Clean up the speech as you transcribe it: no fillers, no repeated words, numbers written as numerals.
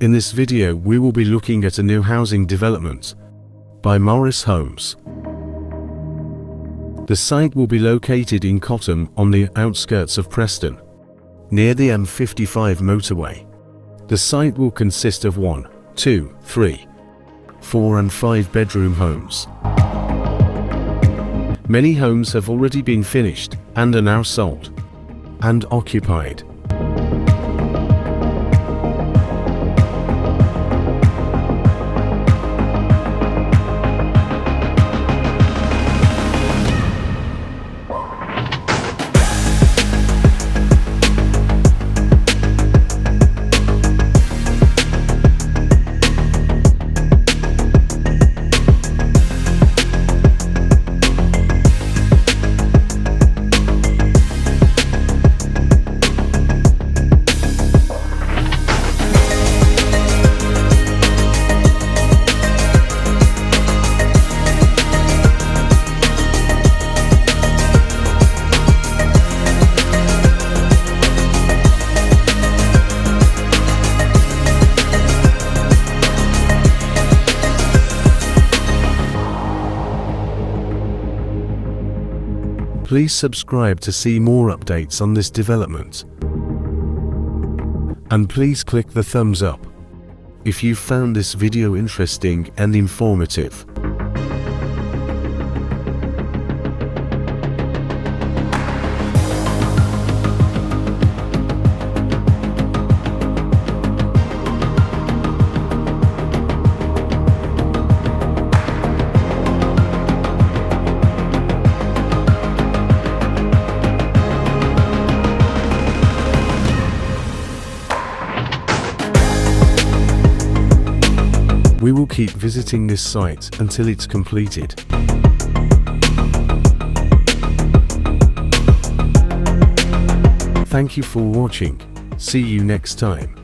In this video we will be looking at a new housing development by Morris Homes. The site will be located in Cottam on the outskirts of Preston, near the M55 motorway. The site will consist of 1, 2, 3, 4 and 5 bedroom homes. Many homes have already been finished and are now sold and occupied. Please subscribe to see more updates on this development. And please click the thumbs up if you found this video interesting and informative. We will keep visiting this site until it's completed. Thank you for watching. See you next time.